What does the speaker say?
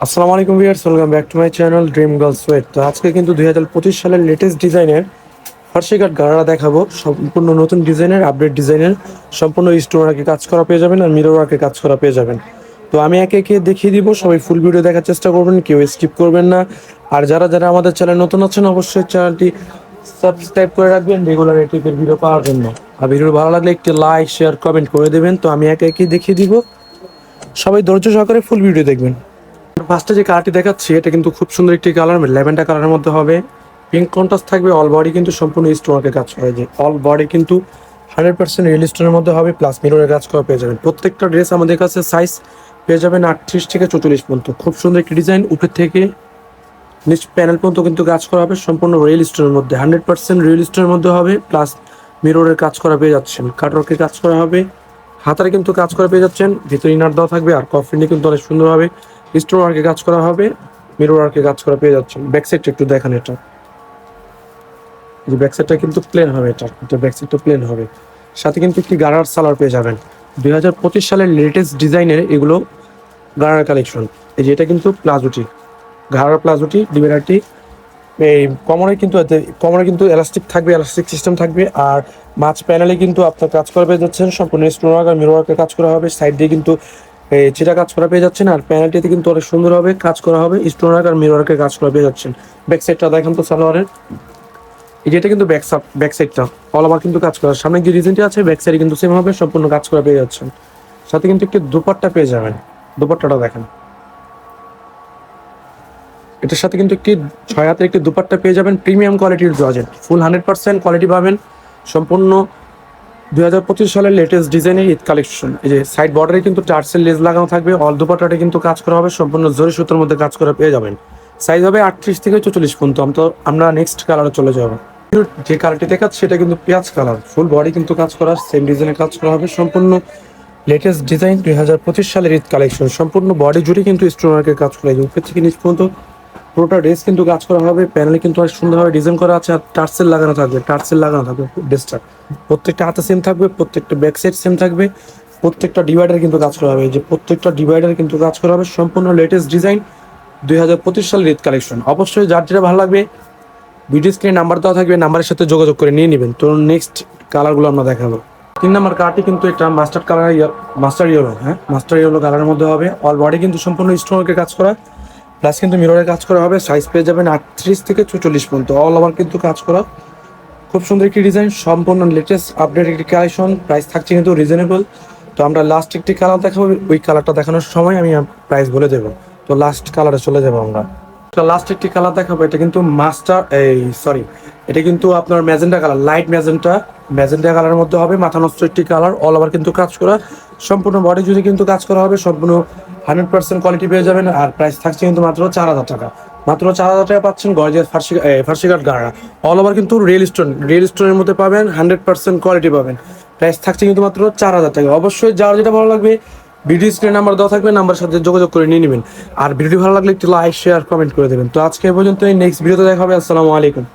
আসসালামু আলাইকুম viewers, welcome back to my channel dream girls wait. তো আজকে কিন্তু 2025 সালের লেটেস্ট ডিজাইনের ফার্সি কাট গাড়া দেখাবো। সম্পূর্ণ নতুন ডিজাইনের, আপডেট ডিজাইনের, সম্পূর্ণ স্টোন ওয়ার্কে কাজ করা পেয়ে যাবেন আর মিরর ওয়ার্কে কাজ করা পেয়ে যাবেন। তো আমি একে একে দেখিয়ে দিব, সবাই ফুল ভিডিও দেখার চেষ্টা করবেন, কেউ স্কিপ করবেন না। আর যারা যারা আমাদের চ্যানেল নতুন আছেন অবশ্যই চ্যানেলটি সাবস্ক্রাইব করে রাখবেন রেগুলার এই টাইপের ভিডিও পাওয়ার জন্য। আর ভিডিও ভালো লাগলে একটি লাইক শেয়ার কমেন্ট করে দেবেন। তো আমি একে একে দেখিয়ে দিব, সবাই ধৈর্য সহকারে ফুল ভিডিও দেখবেন। ফার্স্টে যে কালারটি দেখাচ্ছি এটা কিন্তু খুব সুন্দর একটি কালার, ল্যাভেন্ডার কালারের মধ্যে হবে, পিঙ্ক কন্ট্রাস্ট থাকবে। অল বডি কিন্তু সম্পূর্ণ স্টোনের কাজ করা যায়, অল বডি কিন্তু 100% রিয়েল স্টোনের মধ্যে হবে, প্লাস মিররের কাজ করা পেয়ে যাবেন। প্রত্যেকটা ড্রেস আমাদের কাছে সাইজ পেয়ে যাবেন 38 থেকে 44 পর্যন্ত। খুব সুন্দর একটি ডিজাইন, উপর থেকে নিচ প্যানেল পর্যন্ত কিন্তু কাজ করা হবে সম্পূর্ণ রিয়েল স্টোনের মধ্যে, 100% রিয়েল স্টোনের মধ্যে হবে, প্লাস মিররের কাজ করা পেয়ে যাচ্ছেন। কাটওয়ার্কের কাজ করা হবে, হাতারে কিন্তু কাজ করা পেয়ে যাচ্ছেন, ভিতরে ইনার দেওয়া থাকবে। আর কফিনে কিন্তু অনেক সুন্দর হবে স্টোন ওয়ার্কে কাজ করা হবে, মিরর ওয়ার্কে কাজ করা পেয়ে যাচ্ছেন। ব্যাক সাইডটা একটু দেখেন, এটা যে ব্যাক সাইডটা কিন্তু প্লেন হবে, এটা ব্যাক সাইডটা প্লেন হবে। সাথে কিন্তু একটি গারার সালোয়ার পেয়ে যাবেন 2025 সালের লেটেস্ট ডিজাইনের এগুলো গারার কালেকশন। এই যে এটা কিন্তু প্লাজোটি, গারার প্লাজোটি ডিবেরাটি। এই কোমরে কিন্তু এলাস্টিক থাকবে, এলাস্টিক সিস্টেম থাকবে। আর মাঝ প্যানেলে কিন্তু আপনার কাজ করা পেয়ে যাচ্ছেন সম্পূর্ণ স্টোন ওয়ার্ক আর মিরর ওয়ার্কের কাজ করা হবে। সাইড দিয়ে কিন্তু চিটা কাজ করা পেয়ে যাচ্ছেন। আর প্যানেলটিতে কিন্তু অনেক সুন্দর হবে কাজ করা হবে, স্টোন ওয়ার্ক আর মিরর ওয়ার্কের কাজ করা পেয়ে যাচ্ছেন। ব্যাক সাইডটা দেখেন তো সালোয়ারের, এই যেটা কিন্তু ব্যাক সাইডটা অল ওভার কিন্তু কাজ করা। সামনে যে ডিজাইনটি আছে ব্যাক সাইডে কিন্তু সেম হবে, সম্পূর্ণ কাজ করা পেয়ে যাচ্ছেন। সাথে কিন্তু একটি দুপাট্টা পেয়ে যাবেন, দুপাট্টাটা দেখেন। এটার সাথে কিন্তু একটি 6 হাতের একটি দুপাট্টা পেয়ে যাবেন, প্রিমিয়াম কোয়ালিটির জর্জেট, ফুল 100% কোয়ালিটি পাবেন। সম্পূর্ণ 2025 সালের লেটেস্ট ডিজাইনের ঈদ কালেকশন। এই যে সাইড বর্ডারে কিন্তু টার্সেল লেস লাগানো থাকবে, অল দুপাট্টাটা কিন্তু কাজ করা হবে সম্পূর্ণ জরি সুতোর মধ্যে কাজ করা পেয়ে যাবেন। সাইজ হবে 38 থেকে 44 পর্যন্ত। আমরা নেক্সট কালারে চলে যাব। যে কালারটি দেখাচ্ছে সেটা কিন্তু পেঁয়াজ কালার, ফুল বডি কিন্তু কাজ করা, সেম ডিজাইনের কাজ করা হবে। সম্পূর্ণ লেটেস্ট ডিজাইন 2025 সালের ঈদ কালেকশন। সম্পূর্ণ বডি জুড়ে কিন্তু স্টোন ওয়ার্কের কাজ করা, উপর থেকে নিচ পর্যন্ত পুরোটা ড্রেস কিন্তু কাজ করা হবে। প্যানেলে কিন্তু অনেক সুন্দরভাবে ডিজাইন করা আছে, আর টার্সেল লাগানো থাকবে, টার্সেল লাগানো থাকবে ড্রেসটা। প্রত্যেকটা হাতে সেম থাকবে, প্রত্যেকটা ব্যাক সাইড সেম থাকবে, প্রত্যেকটা ডিভাইডার কিন্তু কাজ করা হবে। এই যে প্রত্যেকটা ডিভাইডার কিন্তু কাজ করা হবে, সম্পূর্ণ লেটেস্ট ডিজাইন 2025 সালের ঈদ কালেকশন। অবশ্যই যার যেটা ভালো লাগবে ভিডিও স্ক্রিনে নাম্বার দেওয়া থাকবে, নাম্বারের সাথে যোগাযোগ করে নিয়ে নেবেন। তো নেক্সট কালারগুলো আমরা দেখাবো। 3 নাম্বার কালারটি কিন্তু এটা মাস্টার্ড কালার, মাস্টার ইয়েলো, হ্যাঁ মাস্টার ইয়েলো কালারের মধ্যে হবে। অল বডি কিন্তু সম্পূর্ণ স্টোন ওয়ার্কের কাজ করা, প্লাস কিন্তু মিররের কাজ করা হবে। সাইজ পেয়ে যাবেন 38 থেকে 44 পর্যন্ত, অল ওভার কিন্তু কাজ করা। খুব সুন্দর একটি ডিজাইন, সম্পূর্ণ লেটেস্ট আপডেট একটি কালেকশন। প্রাইস থাকছে কিন্তু রিজনেবল। তো আমরা লাস্ট একটি কালার দেখাবো, ওই কালারটা দেখানোর সময় আমি প্রাইস বলে দেবো। তো লাস্ট কালারে চলে যাবো আমরা। লাস্ট একটি কালার দেখাবো, এটা কিন্তু এটা কিন্তু আপনার ম্যাজেন্টা কালার, লাইট ম্যাজেন্টা কালারের মধ্যে হবে। মাথা নষ্ট একটি কালার, অল ওভার কিন্তু কাজ করা, সম্পূর্ণ বডি জুড়ে কিন্তু কাজ করা হবে, সম্পূর্ণ 100% কোয়ালিটি পেয়ে যাবেন। আর প্রাইস থাকছে কিন্তু মাত্র 4,000 টাকা। মাত্র 4,000 টাকা পাচ্ছেন গর্জিয়াস ফার্সি কাট গাড়া। অল ওভার কিন্তু রিয়েল স্টোনের মধ্যে পাবেন, 100% কোয়ালিটি পাবেন। প্রাইস থাকছে কিন্তু মাত্র 4,000 টাকা। অবশ্যই যার যেটা ভালো লাগবে ভিডিও স্ক্রিনে নাম্বার দেওয়া থাকবে, নাম্বারের সাথে যোগাযোগ করে নিয়ে নেবেন। আর ভিডিও ভালো লাগলে একটু লাইক শেয়ার কমেন্ট করে দেবেন। তো আজকে এ পর্যন্ত, নেক্সট ভিডিওতে দেখা হবে। আসসালামু আলাইকুম।